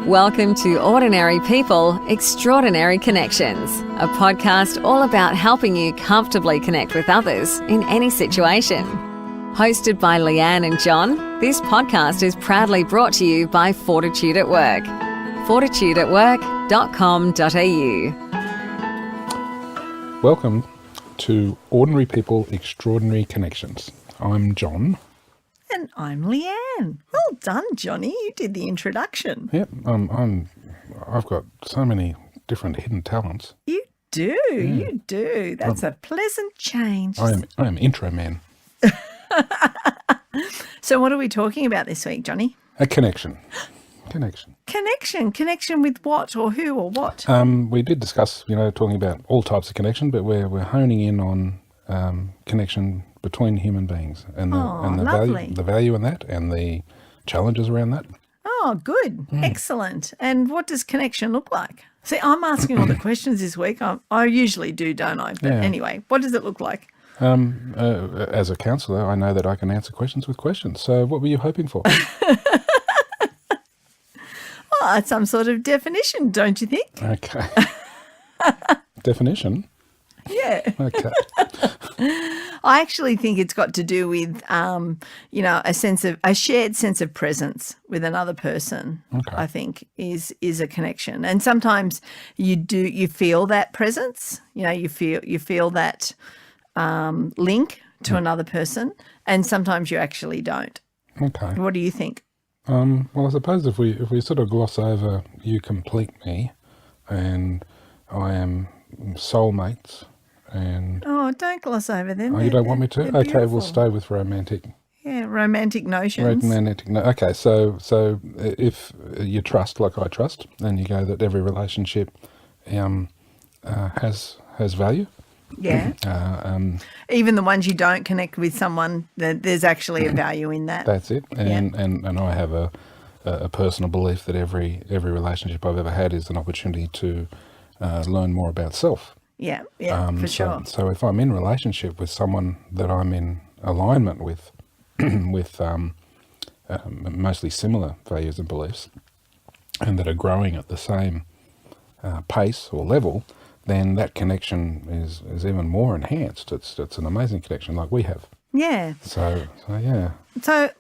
Welcome to Ordinary People, Extraordinary Connections, a podcast all about helping you comfortably connect with others in any situation. Hosted by Leanne and John, this podcast is proudly brought to you by Fortitude at Work. fortitudeatwork.com.au. Welcome to Ordinary People, Extraordinary Connections. I'm John. And I'm Leanne. Well done, Johnny. You did the introduction. Yep, I've got so many different hidden talents. You do. Yeah. You do. That's a pleasant change. I am intro man. So what are we talking about this week, Johnny? A connection. Connection with what or who or what? We did discuss, talking about all types of connection, but we're honing in on connection between human beings and the value in that and the challenges around that. Oh, good. Excellent. And what does connection look like? See, I'm asking all the questions this week. I usually do, don't I? But anyway, what does it look like? As a counsellor, I know that I can answer questions with questions. So what were you hoping for? Oh, it's some sort of definition, don't you think? Okay. Definition? Yeah. Okay. I actually think it's got to do with, a shared sense of presence with another person. Okay. I think is a connection, and sometimes you feel that presence. You feel that link to another person, and sometimes you actually don't. Okay. What do you think? Well, I suppose if we sort of gloss over you complete me, and I am soulmates. And don't gloss over them. Oh, you don't want me to? Okay, beautiful. we'll stay with romantic. Yeah, romantic notions. Okay, so if you trust like I trust, and you go that every relationship has value. Yeah. Even the ones you don't connect with someone, there's actually a value in that. That's it. And I have a personal belief that every relationship I've ever had is an opportunity to learn more about self. Yeah, for sure. So if I'm in relationship with someone that I'm in alignment with, with mostly similar values and beliefs, and that are growing at the same pace or level, then that connection is even more enhanced. It's an amazing connection like we have. Yeah. So yeah. So,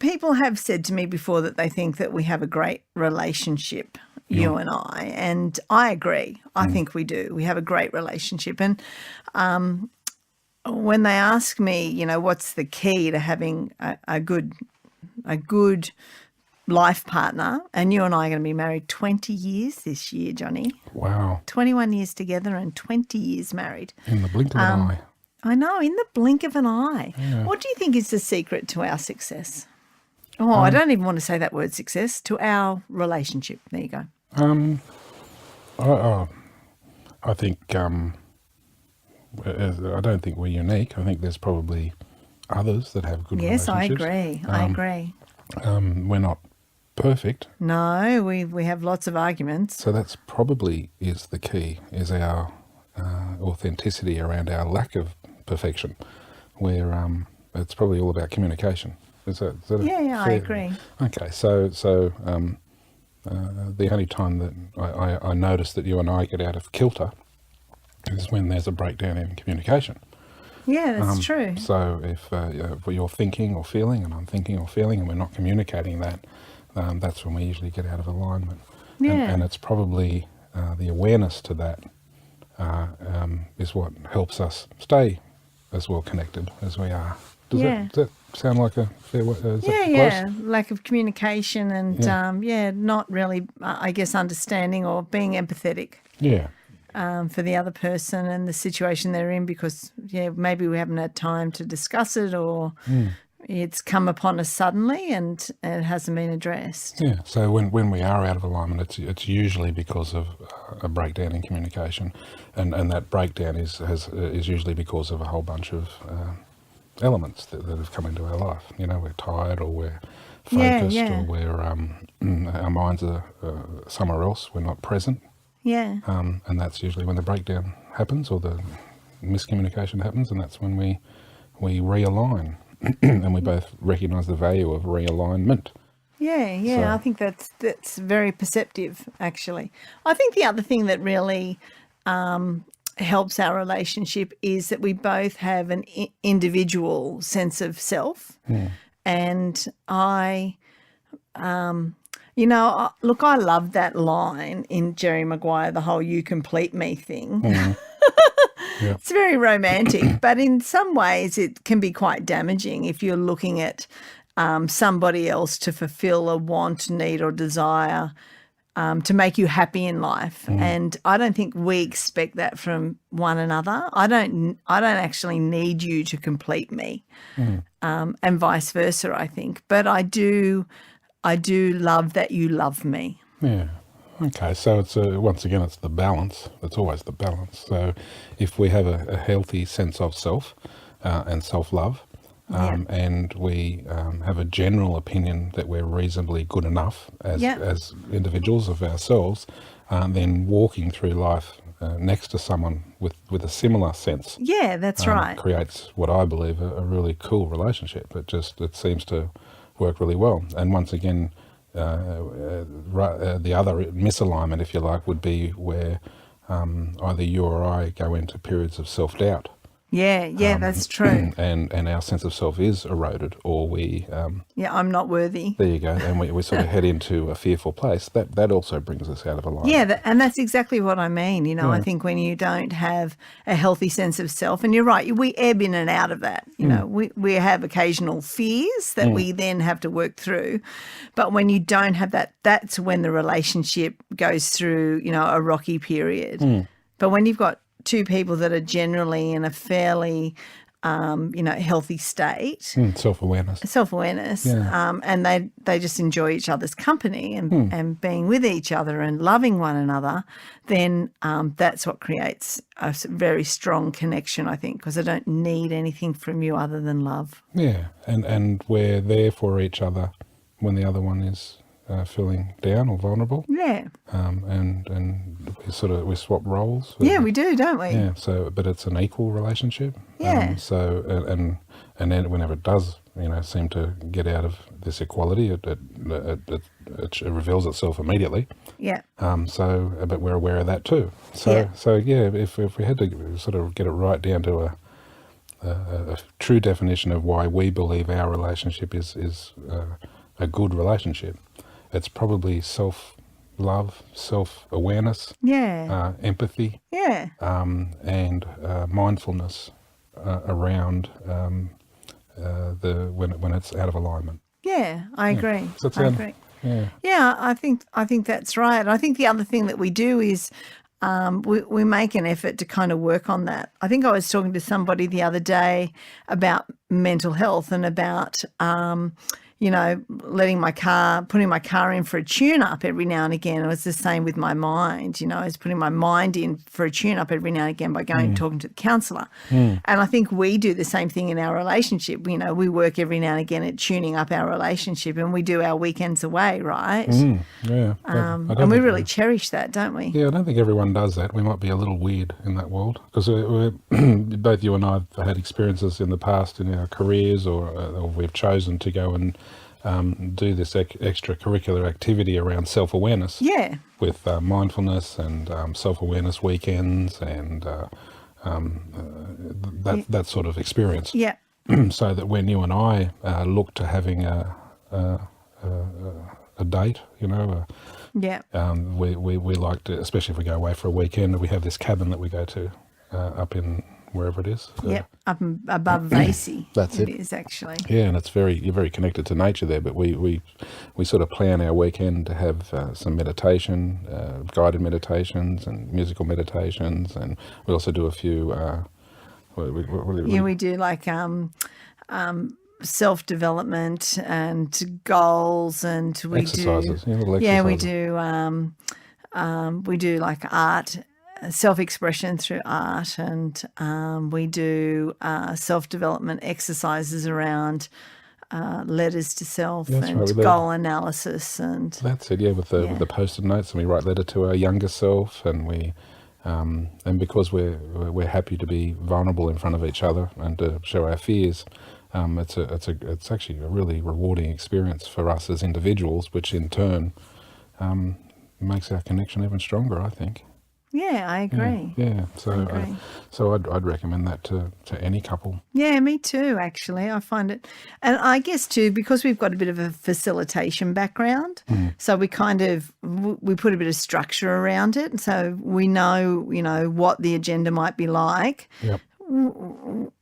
people have said to me before that they think that we have a great relationship, you and I, and I agree. I think we do. We have a great relationship. And when they ask me, what's the key to having a good life partner, and you and I are going to be married 20 years this year, Johnny. Wow. 21 years together and 20 years married. In the blink of an eye. I know, in the blink of an eye. Yeah. What do you think is the secret to our success? I don't even want to say that word success, to our relationship. There you go. I think I don't think we're unique. I think there's probably others that have good relationships. Yes, I agree. We're not perfect. No, we have lots of arguments. So that's probably is the key, is our authenticity around our lack of perfection, where it's probably all about communication. Is that Yeah, I agree. Okay, so the only time that I notice that you and I get out of kilter is when there's a breakdown in communication. Yeah, that's true. So if you're thinking or feeling and I'm thinking or feeling and we're not communicating that, that's when we usually get out of alignment. Yeah. And it's probably the awareness to that is what helps us stay as well connected as we are. Does that sound like a fair way? Yeah. Lack of communication and, not really, I guess, understanding or being empathetic. Yeah. For the other person and the situation they're in, because maybe we haven't had time to discuss it, or it's come upon us suddenly and it hasn't been addressed. Yeah. So when we are out of alignment, it's usually because of a breakdown in communication, and that breakdown is usually because of a whole bunch of elements that have come into our life. We're tired, or we're focused, or we're our minds are somewhere else. We're not present. Yeah. And that's usually when the breakdown happens or the miscommunication happens, and that's when we realign. And we both recognise the value of realignment. Yeah. So- I think that's very perceptive, actually. I think the other thing that really helps our relationship is that we both have an individual sense of self, and look, I love that line in Jerry Maguire, the whole "you complete me" thing. Yeah. It's very romantic, but in some ways it can be quite damaging if you're looking at somebody else to fulfill a want, need, or desire to make you happy in life. And I don't think we expect that from one another. I don't actually need you to complete me, and vice versa, I think. But I do love that you love me. Yeah. Okay, so it's once again, it's the balance. It's always the balance. So if we have a healthy sense of self and self-love, and we have a general opinion that we're reasonably good enough as individuals of ourselves, then walking through life next to someone with a similar sense Yeah, that's right. creates what I believe a really cool relationship. It seems to work really well. And once again, the other misalignment, if you like, would be where either you or I go into periods of self-doubt. Yeah, that's true. And our sense of self is eroded, or we I'm not worthy. there you go, and we sort of head into a fearful place. That also brings us out of alignment. Yeah, and that's exactly what I mean. I think when you don't have a healthy sense of self, and you're right, we ebb in and out of that. We have occasional fears that we then have to work through. But when you don't have that, that's when the relationship goes through, a rocky period. But when you've got two people that are generally in a fairly, healthy state, Self-awareness. and they just enjoy each other's company and being with each other and loving one another, then that's what creates a very strong connection, I think, because I don't need anything from you other than love. Yeah, and we're there for each other when the other one is feeling down or vulnerable. Yeah. And we swap roles. Yeah, we do, don't we? Yeah. But it's an equal relationship. Yeah. And then whenever it does, seem to get out of this equality, it reveals itself immediately. Yeah. But we're aware of that too. If we had to sort of get it right down to a true definition of why we believe our relationship is a good relationship, it's probably self-love, self-awareness, empathy, and mindfulness around when it's out of alignment. Yeah, I agree. Does that I sound- agree. Yeah. Yeah, I think that's right. I think the other thing that we do is we make an effort to kind of work on that. I think I was talking to somebody the other day about mental health and about putting my car in for a tune-up every now and again. It was the same with my mind. I was putting my mind in for a tune-up every now and again by going and talking to the counsellor. And I think we do the same thing in our relationship. We work every now and again at tuning up our relationship, and we do our weekends away, right? Yeah. And we really cherish that, don't we? Yeah, I don't think everyone does that. We might be a little weird in that world because both you and I have had experiences in the past in our careers, or we've chosen to go and do this extracurricular activity around self-awareness. Yeah. With mindfulness and self-awareness weekends and that sort of experience. Yeah. So that when you and I look to having a date, Yeah. we like to, especially if we go away for a weekend, we have this cabin that we go to up in wherever it is. Yep, up above Vasey. That's it. It is actually. Yeah, and you're very connected to nature there. But we sort of plan our weekend to have some meditation, guided meditations, and musical meditations, and we also do a few. We do like self-development and goals, and we exercises. do. Little Yeah, exercises. we do like art. Self-expression through art, and we do self-development exercises around letters to self. That's and right, goal analysis, and That's it, with the post-it notes, and we write letter to our younger self, and we and because we're happy to be vulnerable in front of each other and to show our fears, it's actually a really rewarding experience for us as individuals, which in turn makes our connection even stronger, I think. Yeah, I agree. Yeah. So agree. I'd recommend that to any couple. Yeah, me too, actually. I find it, and I guess too, because we've got a bit of a facilitation background, so we kind of, we put a bit of structure around it. So we know, what the agenda might be like. Yep.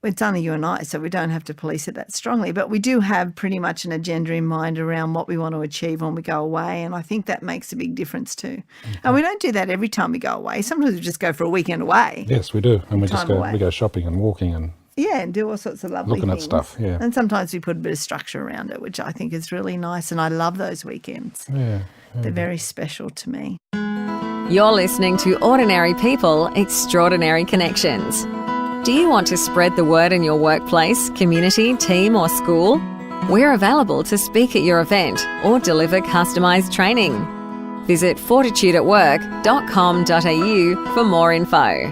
It's only you and I, so we don't have to police it that strongly, but we do have pretty much an agenda in mind around what we want to achieve when we go away, and I think that makes a big difference too. And we don't do that every time we go away. Sometimes we just go for a weekend away. Yes, we do, and we just Time away. we go shopping and walking and Yeah, and do all sorts of lovely looking at things. stuff. Yeah. And sometimes we put a bit of structure around it, which I think is really nice, and I love those weekends. Yeah. They're very special to me. You're listening to Ordinary People, Extraordinary Connections. Do you want to spread the word in your workplace, community, team, or school? We're available to speak at your event or deliver customised training. Visit fortitudeatwork.com.au for more info.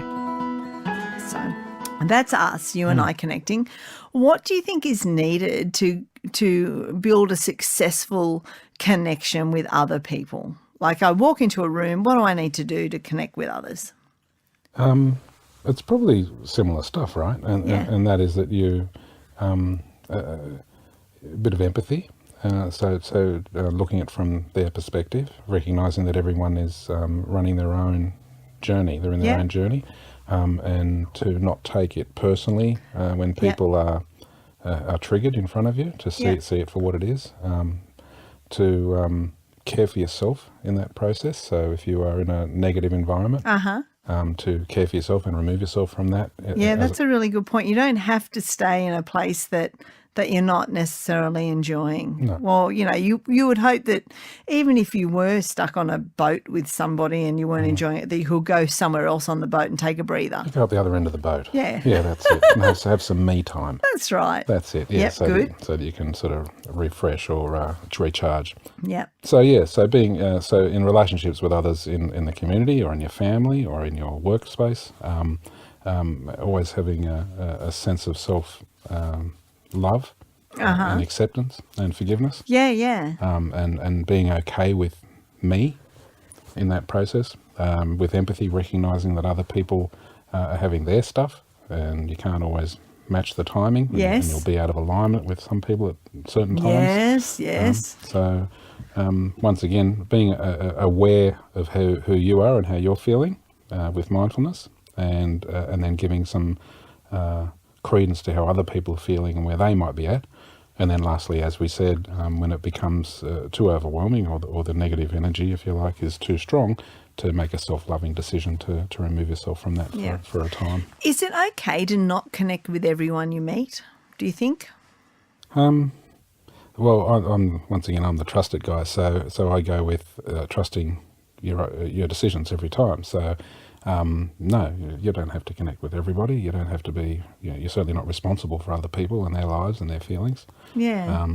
So that's us, you and I connecting. What do you think is needed to build a successful connection with other people? Like, I walk into a room, what do I need to do to connect with others? It's probably similar stuff, right? And that is that you a bit of empathy. So looking at from their perspective, recognizing that everyone is running their own journey. They're in their own journey, and to not take it personally when people are triggered in front of you. To see it for what it is. To care for yourself in that process. So if you are in a negative environment. To care for yourself and remove yourself from that. Yeah, that's a really good point. You don't have to stay in a place that you're not necessarily enjoying. No. Well, you would hope that even if you were stuck on a boat with somebody and you weren't enjoying it, that you could go somewhere else on the boat and take a breather. Go up the other end of the boat. Yeah. Yeah, that's it. And have some me time. That's right. That's it. Yeah. Yep, good. So that you can sort of refresh or recharge. Yeah. So being in relationships with others in the community or in your family or in your workspace, always having a sense of self love and acceptance and forgiveness. Yeah. And being okay with me in that process, with empathy, recognizing that other people are having their stuff and you can't always match the timing. Yes. And you'll be out of alignment with some people at certain times. Yes. Once again, being aware of who you are and how you're feeling with mindfulness, and then giving some credence to how other people are feeling and where they might be at. And then lastly, as we said, when it becomes too overwhelming or the negative energy, if you like, is too strong, to make a self-loving decision to remove yourself from that for a time. Is it okay to not connect with everyone you meet, do you think? Well, I'm the trusted guy, so I go with trusting your decisions every time. So no, you don't have to connect with everybody. You don't have to be. You're certainly not responsible for other people and their lives and their feelings. Yeah.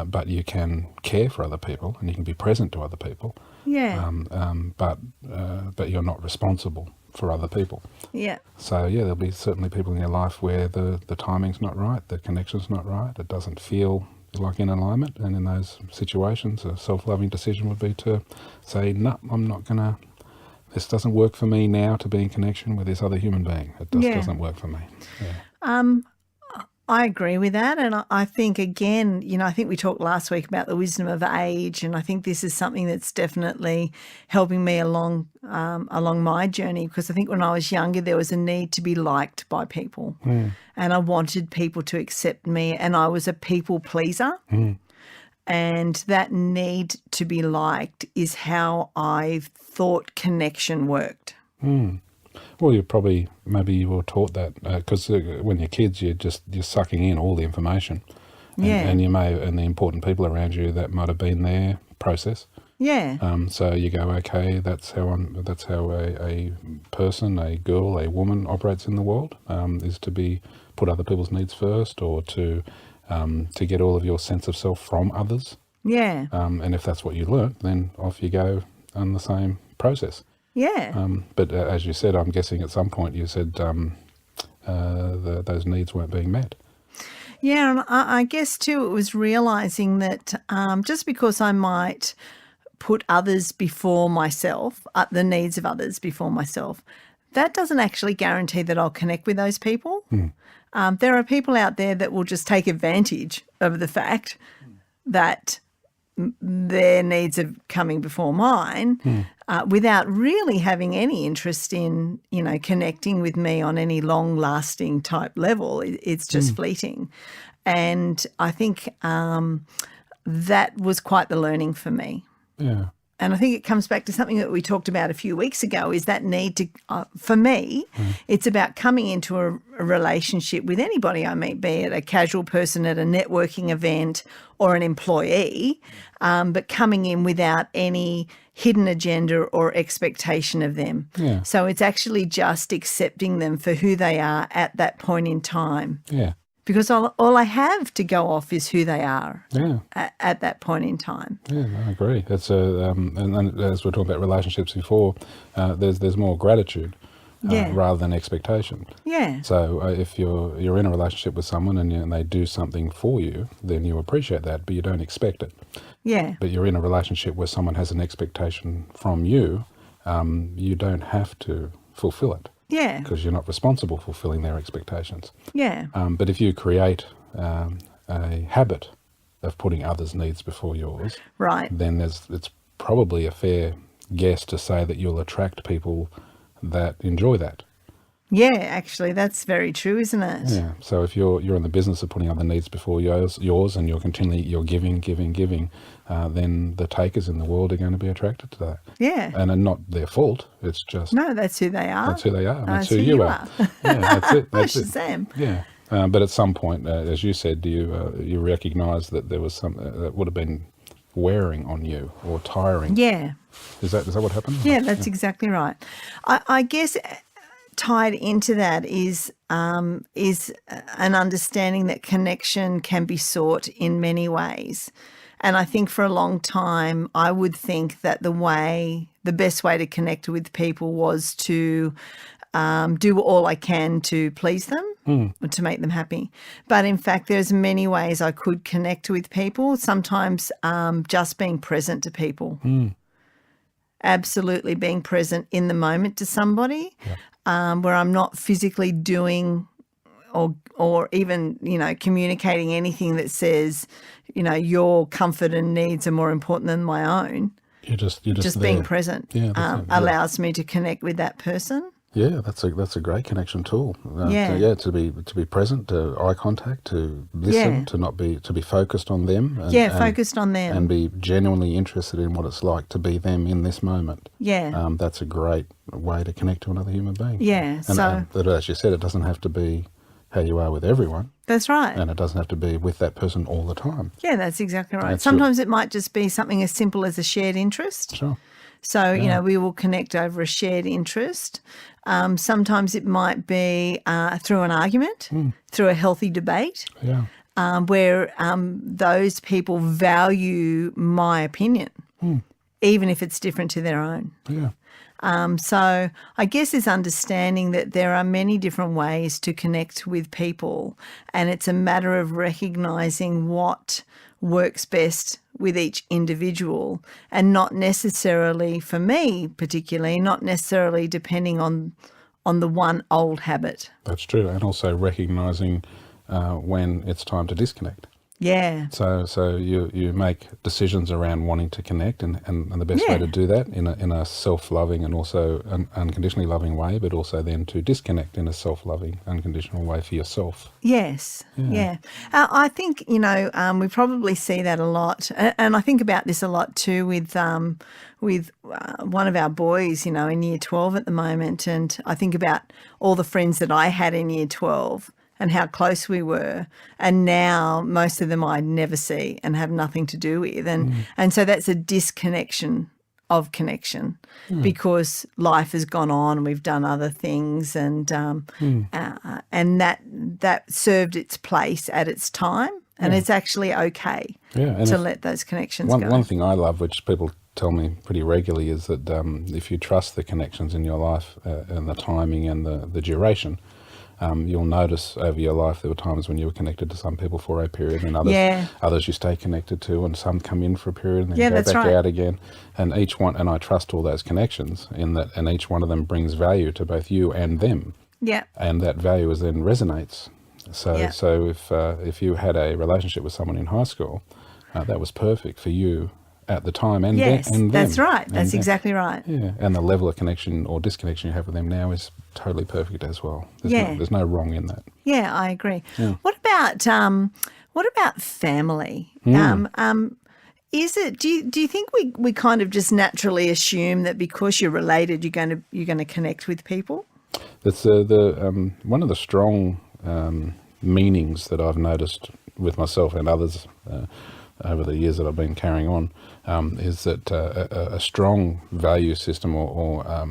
But you can care for other people and you can be present to other people. Yeah. But you're not responsible for other people. Yeah. So there'll be certainly people in your life where the timing's not right, the connection's not right, it doesn't feel like in alignment, and in those situations a self-loving decision would be to say, no, I'm not gonna, this doesn't work for me now to be in connection with this other human being. It just doesn't work for me. I agree with that, and I think, again, I think we talked last week about the wisdom of age, and I think this is something that's definitely helping me along my journey, because I think when I was younger there was a need to be liked by people, and I wanted people to accept me, and I was a people pleaser, and that need to be liked is how I thought connection worked. Well, maybe you were taught that because when you're kids, you're sucking in all the information, and and the important people around you, that might have been their process. Yeah. So you go, okay, that's how a person, a girl, a woman operates in the world, is to put other people's needs first, or to get all of your sense of self from others. Yeah. And if that's what you learnt, then off you go on the same process. Yeah. But as you said, I'm guessing at some point you said those needs weren't being met. Yeah, and I guess too, it was realizing that just because I might put others before myself, the needs of others before myself, that doesn't actually guarantee that I'll connect with those people. There are people out there that will just take advantage of the fact that their needs are coming before mine without really having any interest in, connecting with me on any long-lasting type level. It's just fleeting. And I think that was quite the learning for me. Yeah. And I think it comes back to something that we talked about a few weeks ago, is that need to, for me, it's about coming into a relationship with anybody I meet, be it a casual person at a networking event or an employee, but coming in without any hidden agenda or expectation of them. Yeah. So it's actually just accepting them for who they are at that point in time. Yeah. Because all I have to go off is who they are Yeah. at that point in time. Yeah, I agree. That's and as we were talking about relationships before, there's more gratitude rather than expectation. Yeah. So if you're in a relationship with someone and they do something for you, then you appreciate that, but you don't expect it. Yeah. But you're in a relationship where someone has an expectation from you, you don't have to fulfill it. Yeah. Because you're not responsible for fulfilling their expectations. Yeah. But if you create a habit of putting others' needs before yours, Right. then it's probably a fair guess to say that you'll attract people that enjoy that. Yeah, actually, that's very true, isn't it? Yeah. So if you're in the business of putting other needs before yours, and you're giving, then the takers in the world are going to be attracted to that. Yeah. And not their fault. It's just No, that's who they are. that's who they are. That's That's who you are. Yeah, that's it. That's it. Shazam. Yeah. But at some point, as you said, you recognise that there was something that would have been wearing on you or tiring. Yeah. Is that what happened? Yeah, that's exactly right. I guess tied into that is an understanding that connection can be sought in many ways. And I think for a long time, I would think that the best way to connect with people was to do all I can to please them or to make them happy. But in fact, there's many ways I could connect with people. Sometimes just being present to people. Absolutely being present in the moment to somebody, where I'm not physically doing or even, communicating anything that says, your comfort and needs are more important than my own. You're just Being there. present Yeah, that's it, yeah. allows me to connect with that person. Yeah, that's a great connection tool. To be present, to eye contact, to listen, to be focused on them. And, Focused on them. and be genuinely interested in what it's like to be them in this moment. Yeah. That's a great way to connect to another human being. Yeah. But as you said, it doesn't have to be how you are with everyone, That's right. and it doesn't have to be with that person all the time. Yeah, that's exactly right. That's Sometimes it might just be something as simple as a shared interest. Sure. So, we will connect over a shared interest. Sometimes it might be through an argument, through a healthy debate, Yeah. where those people value my opinion, even if it's different to their own. Yeah. So I guess it's understanding that there are many different ways to connect with people, and it's a matter of recognising what works best with each individual, and not necessarily, for me particularly, not necessarily depending on the one old habit. That's true. And also recognising when it's time to disconnect. Yeah. So you make decisions around wanting to connect, and the best way to do that in a self-loving and also an unconditionally loving way, but also then to disconnect in a self-loving, unconditional way for yourself. Yes. Yeah. I think, we probably see that a lot. And I think about this a lot too with one of our boys, in year 12 at the moment. And I think about all the friends that I had in year 12 and how close we were. And now most of them I never see and have nothing to do with. And so that's a disconnection of connection because life has gone on and we've done other things, and that served its place at its time, and it's actually okay to let those connections go. One thing I love, which people tell me pretty regularly, is that if you trust the connections in your life and the timing and the duration, You'll notice over your life there were times when you were connected to some people for a period, and others you stay connected to, and some come in for a period and then go back out again. And each one, and I trust all those connections in that, and each one of them brings value to both you and them. Yeah. And that value is then resonates. So if you had a relationship with someone in high school, that was perfect for you at the time, and yes, and that's them, right. That's exactly right. Yeah, and the level of connection or disconnection you have with them now is totally perfect as well. There's no wrong in that. Yeah, I agree. Yeah. What about family? Is it? Do you think we kind of just naturally assume that because you're related, you're going to connect with people? That's one of the strong meanings that I've noticed with myself and others over the years that I've been carrying on, is that a strong value system or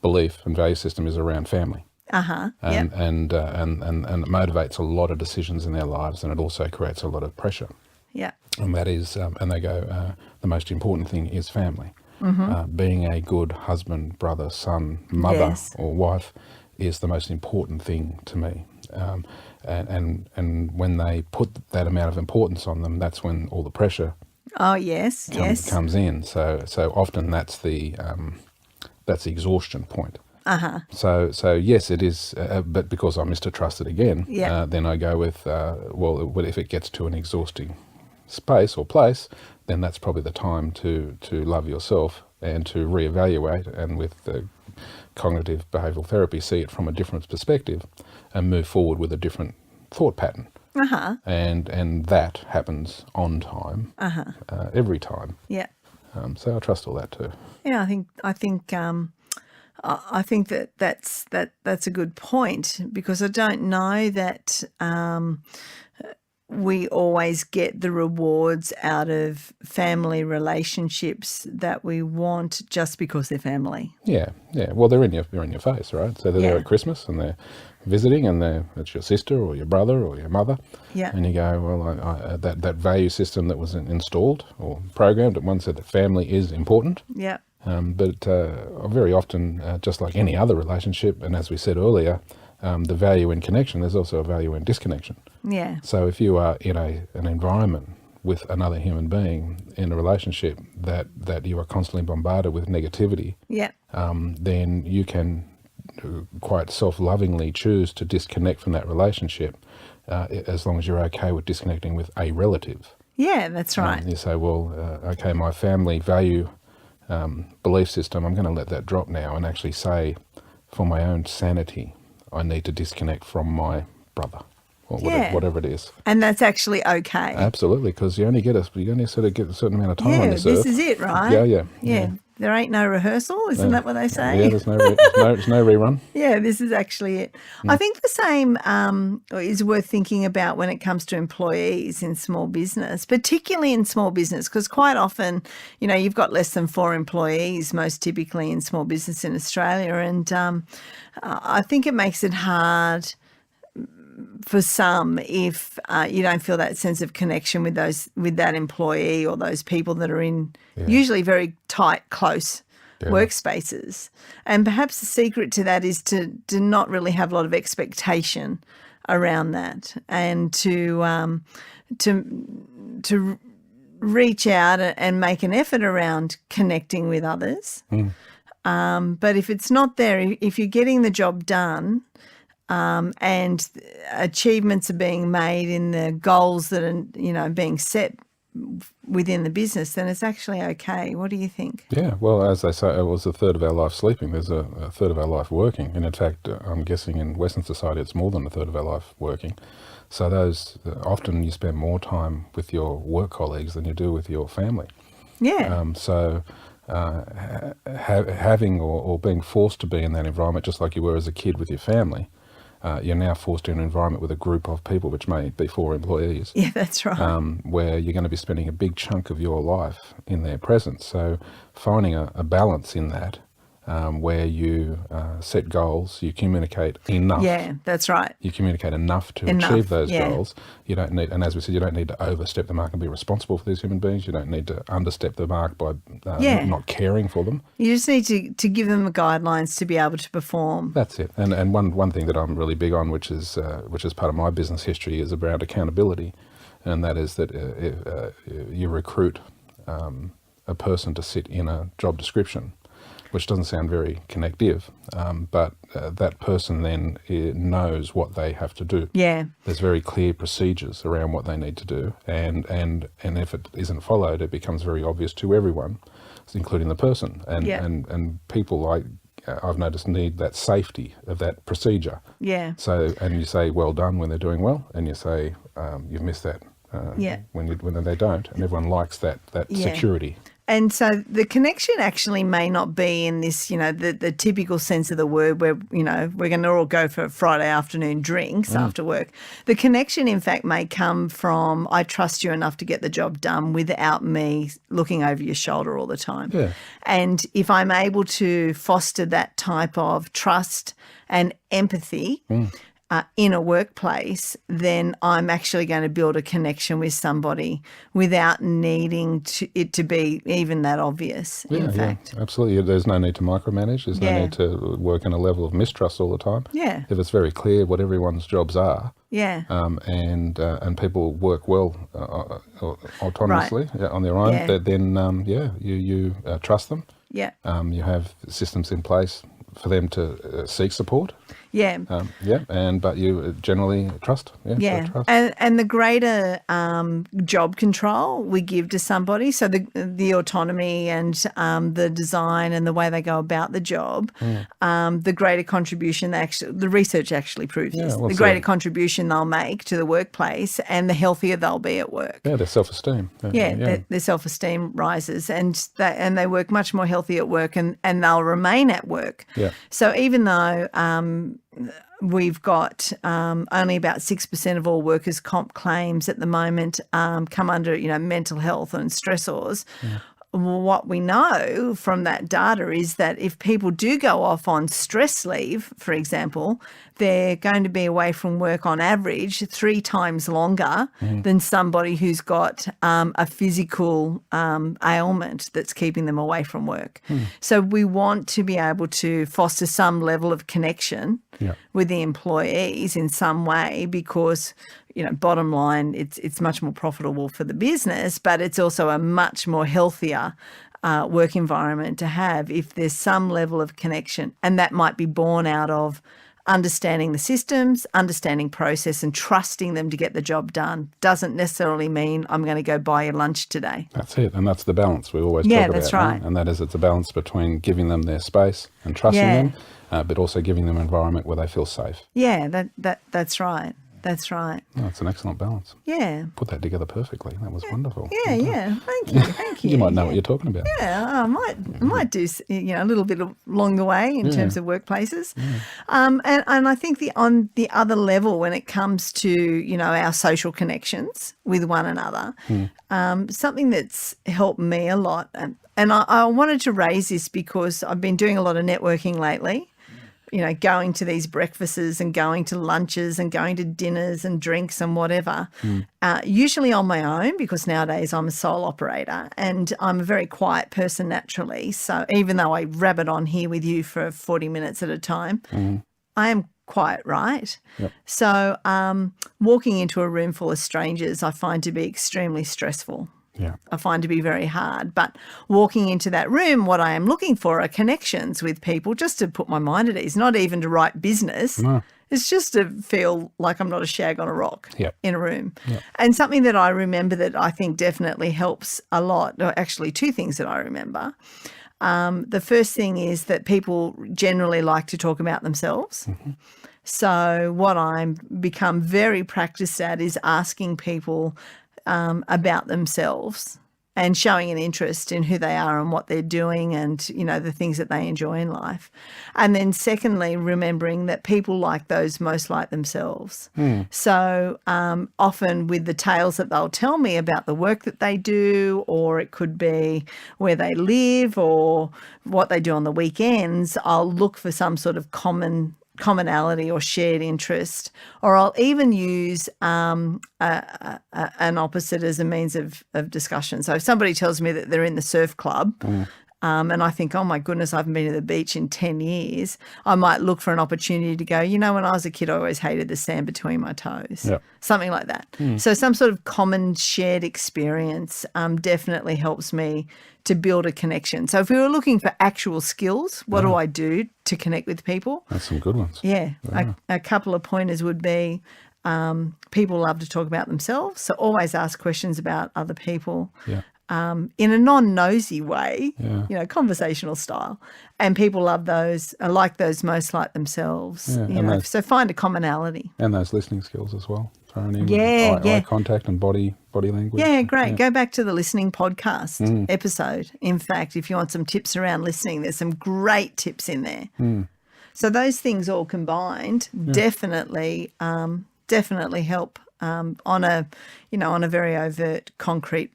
belief and value system is around family. And it motivates a lot of decisions in their lives, and it also creates a lot of pressure. Yeah. And that is, and they go, the most important thing is family. Being a good husband, brother, son, mother, or wife is the most important thing to me. And when they put that amount of importance on them, that's when all the pressure comes in. So often that's the exhaustion point. So yes, it is. But because I'm Mr. Trusted again, then I go with well, if it gets to an exhausting space or place, then that's probably the time to love yourself and to reevaluate, and with cognitive behavioural therapy, see it from a different perspective and move forward with a different thought pattern. And that happens on time, every time. Yeah. So I trust all that too. Yeah, I think that's a good point, because I don't know that we always get the rewards out of family relationships that we want just because they're family. Yeah. Well, they're in your face, right? So they're there at Christmas and they're visiting, and it's your sister or your brother or your mother. Yeah. And you go, well, that value system that was installed or programmed at one said that family is important. Yeah. But very often, just like any other relationship, and as we said earlier, the value in connection, there's also a value in disconnection. Yeah. So if you are in an environment with another human being in a relationship that you are constantly bombarded with negativity, then you can quite self-lovingly choose to disconnect from that relationship, as long as you're okay with disconnecting with a relative. Yeah, that's right. You say, well, okay, my family value belief system, I'm going to let that drop now and actually say, for my own sanity, I need to disconnect from my brother or whatever it is. And that's actually okay. Absolutely, because you only sort of get a certain amount of time on this earth. This is it, right? Yeah. There ain't no rehearsal, isn't that what they say? Yeah, there's no rerun. Yeah, this is actually it. I think the same is worth thinking about when it comes to employees in small business, particularly in small business, because quite often, you've got less than 4 employees, most typically in small business in Australia, and I think it makes it hard for some if you don't feel that sense of connection with that employee or those people that are in usually very tight, close workspaces. And perhaps the secret to that is to not really have a lot of expectation around that, and to reach out and make an effort around connecting with others. But if it's not there, if you're getting the job done, and achievements are being made in the goals that are, being set within the business, then it's actually okay. What do you think? Yeah, well, as they say, it was a third of our life sleeping. There's a third of our life working. And in fact, I'm guessing in Western society, it's more than a third of our life working. So those often you spend more time with your work colleagues than you do with your family. Yeah. Having or being forced to be in that environment, just like you were as a kid with your family, you're now forced to an environment with a group of people, which may be 4 employees. Yeah, that's right. Where you're going to be spending a big chunk of your life in their presence. So finding a balance in that where you set goals, you communicate enough. Yeah, that's right. You communicate enough to Enough, achieve those yeah. goals. You don't need, and as we said, you don't need to overstep the mark and be responsible for these human beings. You don't need to understep the mark by Yeah. not caring for them. You just need to give them the guidelines to be able to perform. That's it. And one thing that I'm really big on, which is part of my business history, is around accountability, and that is that you recruit a person to sit in a job description, which doesn't sound very connective, but that person then knows what they have to do. Yeah. There's very clear procedures around what they need to do, and if it isn't followed, it becomes very obvious to everyone, including the person. And people, like I've noticed, need that safety of that procedure. Yeah. So, and you say well done when they're doing well, and you say you've missed that when they don't, and everyone likes that Yeah. security. And so the connection actually may not be in this, the typical sense of the word where, we're going to all go for Friday afternoon drinks after work. The connection, in fact, may come from, I trust you enough to get the job done without me looking over your shoulder all the time. Yeah. And if I'm able to foster that type of trust and empathy in a workplace, then I'm actually going to build a connection with somebody without needing it to be even that obvious, in fact. Yeah, absolutely. There's no need to micromanage. There's no need to work in a level of mistrust all the time. Yeah. If it's very clear what everyone's jobs are, Yeah. and people work well autonomously on their own, Yeah. then you trust them. Yeah. You have systems in place for them to seek support. Yeah. But you generally trust. Yeah, Trust. and the greater job control we give to somebody, so the autonomy and the design and the way they go about the job, the greater contribution the research actually proves this. well The greater said. contribution they'll make to the workplace, and the healthier they'll be at work. Yeah, their self-esteem. Their self-esteem rises, and they work much more healthy at work, and they'll remain at work. Yeah. So even though we've got only about 6% of all workers' comp claims at the moment come under, mental health and stressors. Yeah. What we know from that data is that if people do go off on stress leave, for example, they're going to be away from work on average 3 times longer than somebody who's got a physical ailment that's keeping them away from work. So we want to be able to foster some level of connection with the employees in some way, because bottom line, it's much more profitable for the business, but it's also a much more healthier work environment to have if there's some level of connection. And that might be born out of understanding the systems, understanding process, and trusting them to get the job done. Doesn't necessarily mean I'm going to go buy you lunch today. That's it, and that's the balance we always talk about. That's right. And that is, it's a balance between giving them their space and trusting them, but also giving them an environment where they feel safe. Yeah, that's right. That's right. Oh, it's an excellent balance. Yeah. Put that together perfectly. That was wonderful. Yeah. Thank you. You might know what you're talking about. Yeah, I might do a little bit along the way in terms of workplaces, and I think on the other level, when it comes to our social connections with one another, something that's helped me a lot, and I wanted to raise this because I've been doing a lot of networking lately. Going to these breakfasts and going to lunches and going to dinners and drinks and whatever, usually on my own, because nowadays I'm a sole operator and I'm a very quiet person naturally. So even though I rabbit on here with you for 40 minutes at a time, I am quiet, right? Yep. So walking into a room full of strangers I find to be extremely stressful. Yeah. I find to be very hard. But walking into that room, what I am looking for are connections with people, just to put my mind at ease, not even to write business. No. It's just to feel like I'm not a shag on a rock Yep. in a room. Yep. And something that I remember that I think definitely helps a lot, or actually 2 things that I remember. The first thing is that people generally like to talk about themselves. So what I'm become very practiced at is asking people about themselves and showing an interest in who they are and what they're doing and, you know, the things that they enjoy in life. And then secondly, remembering that people like those most like themselves. So often with the tales that they'll tell me about the work that they do, or it could be where they live or what they do on the weekends, I'll look for some sort of commonality or shared interest, or I'll even use an opposite as a means of discussion. So if somebody tells me that they're in the surf club, and I think, oh my goodness, I haven't been to the beach in 10 years, I might look for an opportunity to go, you know, when I was a kid, I always hated the sand between my toes. Yep. Something like that. So some sort of common shared experience definitely helps me to build a connection. So if we were looking for actual skills, what do I do to connect with people? That's some good ones. Yeah. A couple of pointers would be people love to talk about themselves. So always ask questions about other people. Yeah. In a non-nosy way, Yeah. you know, conversational style. And people love those, like those most like themselves. Yeah, You and know, those- so find a commonality. And those listening skills as well. Thrown in. Yeah, Eye contact and body language. Yeah, great. Go back to the listening podcast episode. In fact, if you want some tips around listening, there's some great tips in there. So those things all combined definitely help on a very overt, concrete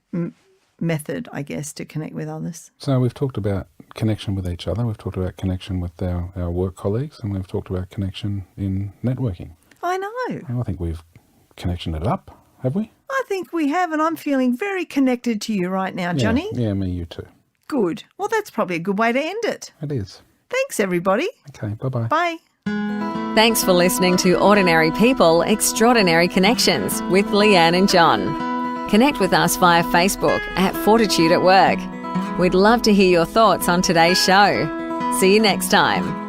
method, I guess, to connect with others. So we've talked about connection with each other. We've talked about connection with our work colleagues, and we've talked about connection in networking. I know. And I think we've connectioned it up, have we? I think we have, and I'm feeling very connected to you right now, Johnny. Yeah, me, you too. Good. Well, that's probably a good way to end it. It is. Thanks, everybody. Okay, bye-bye. Bye. Thanks for listening to Ordinary People, Extraordinary Connections with Leanne and John. Connect with us via Facebook at Fortitude at Work. We'd love to hear your thoughts on today's show. See you next time.